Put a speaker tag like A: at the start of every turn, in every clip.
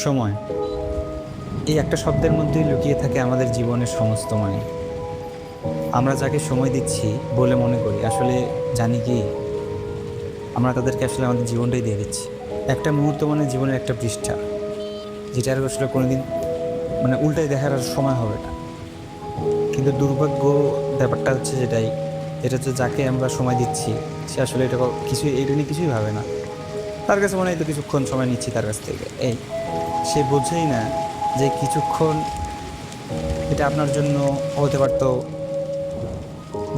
A: সময়, এই একটা শব্দের মধ্যেই লুকিয়ে থাকে আমাদের জীবনের সমস্ত মানে। আমরা যাকে সময় দিচ্ছি বলে মনে করি, আসলে জানি কি আমরা তাদেরকে আসলে আমাদের জীবনটাই দিয়ে দিচ্ছি। একটা মুহূর্ত মানে জীবনের একটা পৃষ্ঠা, যেটা আর আসলে কোনোদিন উল্টাই দেখার আর সময় হবে না। কিন্তু দুর্ভাগ্য ব্যাপারটা হচ্ছে যেটা হচ্ছে যাকে আমরা সময় দিচ্ছি সে আসলে এটা নিয়ে কিছুই ভাবে না। তার কাছে মনে হয় তো কিছুক্ষণ সময় নিচ্ছি তার কাছ থেকে, সে বোঝেই না যে কিছুক্ষণ এটা আপনার জন্য হতে পারতো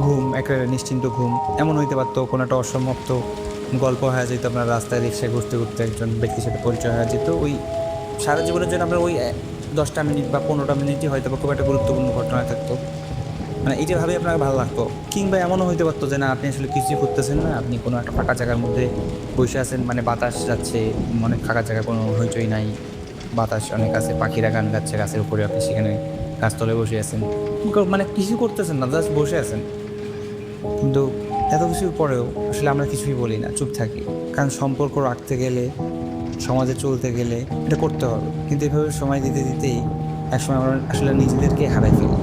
A: ঘুম, একটা নিশ্চিন্ত ঘুম, এমন হইতে পারতো কোনো একটা অসমাপ্ত গল্প হয়ে যেত, আপনার রাস্তায় রিক্সায় ঘুরতে ঘুরতে একজন ব্যক্তির সাথে পরিচয় হয়ে যেত। ওই সারা জীবনের জন্য আপনার ওই 10টা মিনিট বা 15টা মিনিটই হয়তো বা খুব একটা গুরুত্বপূর্ণ ঘটনা থাকতো, এটা ভাবে আপনার ভালো লাগতো। কিংবা এমনও হইতে পারতো যে না, আপনি আসলে কিছুই করতেছেন না, আপনি কোনো একটা ফাঁকা জায়গার মধ্যে বসে আছেন, বাতাস যাচ্ছে, অনেক ফাঁকা জায়গা, কোনো হইচই নাই, বাতাস অনেক আছে, পাখিরা গান গাচ্ছে গাছের উপরে, আপনি সেখানে গাছতলে বসে আছেন, কিছু করতেছেন না, জাস্ট বসে আছেন। কিন্তু এত কিছুর পরেও আসলে আমরা কিছুই বলি না, চুপ থাকি। কারণ সম্পর্ক রাখতে গেলে, সমাজে চলতে গেলে এটা করতে হবে। কিন্তু এভাবে সময় দিতে দিতেই একসময় আমরা আসলে নিজেদেরকে হারাই ফেলি,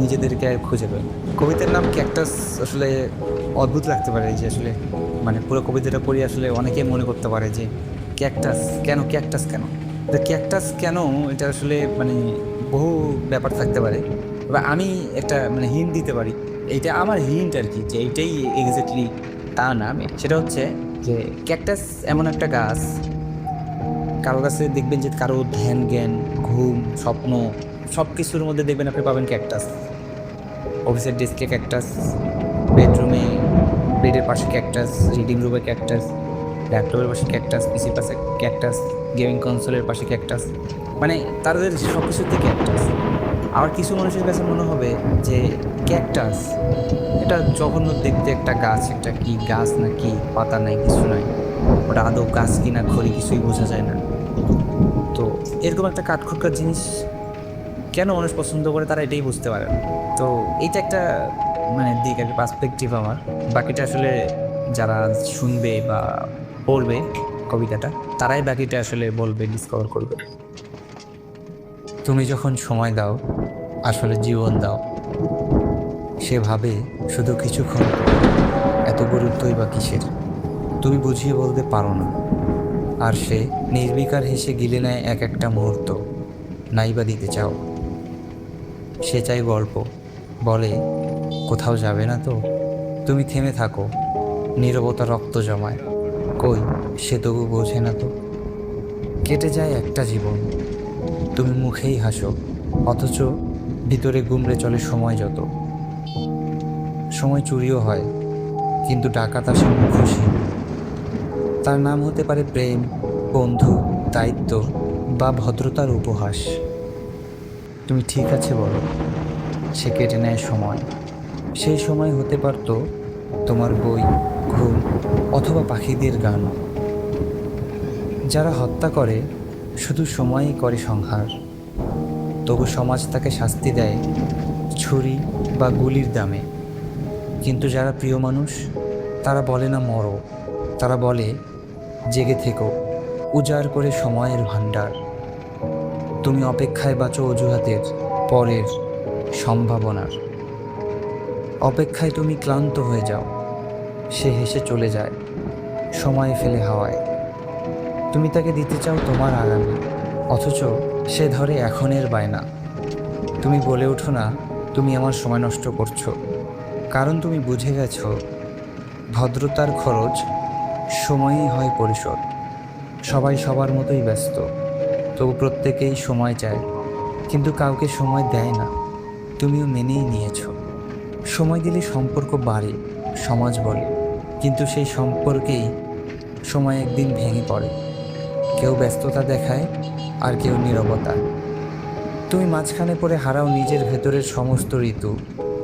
A: নিজেদেরকে আর খুঁজে পাই না। কবিতার নাম ক্যাকটাস আসলে অদ্ভুত লাগতে পারে, যে আসলে পুরো কবিতাটা পড়ি আসলে অনেকেই মনে করতে পারে যে ক্যাকটাস কেন, ক্যাকটাস কেন, ক্যাকটাস কেন, এটা আসলে বহু ব্যাপার থাকতে পারে। বা আমি একটা হিন্ট দিতে পারি, এইটা আমার হিন্ট আর কি, যে এইটাই এক্স্যাক্টলি তা না। সেটা হচ্ছে যে ক্যাকটাস এমন একটা গাছ, কারো কাছে দেখবেন যে কারো ধ্যান জ্ঞান, ঘুম, স্বপ্ন সব কিছুর মধ্যে দেখবেন আপনি পাবেন ক্যাকটাস। অফিসের ডেস্কে ক্যাকটাস, বেডরুমে বেডের পাশে ক্যাকটাস, রিডিং রুমে ক্যাকটাস, ল্যাপটপের পাশে ক্যাকটাস, পিসির পাশে ক্যাকটাস, গেমিং কনসোলের পাশে ক্যাকটাস, তাদের সব কিছুতে ক্যাকটাস। আবার কিছু মানুষের কাছে মনে হবে যে ক্যাকটাস এটা জঘন্য দেখতে একটা গাছ, একটা কি গাছ না কি, পাতা নাই, কিছু নাই, ওটা আদৌ গাছ কি না খড়ি কিছুই বোঝা যায় না। তো এরকম একটা কাঠখোট্টার জিনিস কেন মানুষ পছন্দ করে তারা এটাই বুঝতে পারে না। তো এইটা একটা দিক, একটা পার্সপেক্টিভ আমার। বাকিটা আসলে যারা শুনবে বা পড়বে কবিতাটা, তারাই বাকিটা আসলে বলবে, ডিসকভার করবে। তুমি যখন সময় দাও, আসলে জীবন দাও, সে ভাবে শুধু কিছুক্ষণ এত গুরুত্বই বা কিসের, তুমি বুঝিয়ে বলতে পারো না। আর সে নির্বিকার হেসে গিলে নেয় এক একটা মুহূর্ত, নাইবা দিতে চাও। সে চাই গল্প, বলে কোথাও যাবে না তো, তুমি থেমে থাকো, নীরবতা রক্ত জমায়, কই সে তবু বোঝে না তো। কেটে যায় একটা জীবন, তুমি মুখেই হাসো, অথচ ভিতরে গুমড়ে চলে সময় যত। সময় চুরিও হয়, কিন্তু ডাকাত আসে মুখোশী। তার নাম হতে পারে প্রেম, বন্ধু, দায়িত্ব বা ভদ্রতার উপহাস। তুমি ঠিক আছে বলো, সে কেটে নেয় সময়। সেই সময় হতে পারত তোমার বই, ঘুম অথবা পাখিদের গান। যারা হত্যা করে শুধু সময়ই করে সংহার, তবু সমাজ তাকে শাস্তি দেয় ছুরি বা গুলির দামে। কিন্তু যারা প্রিয় মানুষ, তারা বলে না মরো, তারা বলে জেগে থেকো, উজাড় করে সময়ের ভাণ্ডার। তুমি অপেক্ষায় বাঁচো অজুহাতের, পরের, সম্ভাবনার। অপেক্ষায় তুমি ক্লান্ত হয়ে যাও, সে হেসে চলে যায় সময় ফেলে হাওয়ায়। তুমি তাকে দিতে চাও তোমার আগামী, অথচ সে ধরে এখনের বায়না। তুমি বলে ওঠো না তুমি আমার সময় নষ্ট করছো, কারণ তুমি বুঝে গেছো ভদ্রতার খরচ সময়ই হয় পরিশোধ। সবাই সবার মতোই ব্যস্ত, তবু প্রত্যেকেই সময় চায়, কিন্তু কাউকে সময় দেয় না। তুমিও মেনেই নিয়েছো সময় দিলে সম্পর্ক বাড়ে, সমাজ বলে, কিন্তু সেই সম্পর্কেই সময় একদিন ভেঙে পড়ে। কেউ ব্যস্ততা দেখায়, আর কেউ নীরবতা। তুমি মাঝখানে পড়ে হারাও নিজের ভেতরের সমস্ত ঋতু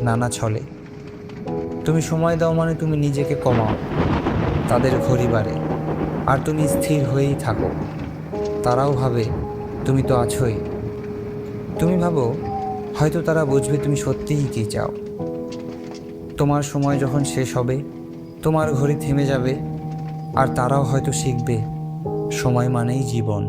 A: নানা ছলে। তুমি সময় দাও মানে তুমি নিজেকে কমাও, তাদের ঘড়ি বাড়ে, আর তুমি স্থির হয়েই থাকো। তারাও ভাবে তুমি তো আছোই। তুমি ভাবো হয়তো তারা বুঝবে তুমি সত্যিই কী চাও। তোমার সময় যখন শেষ হবে, তোমার ঘড়ি থেমে যাবে, আর তারাও হয়তো শিখবে সময় মানেই জীবন।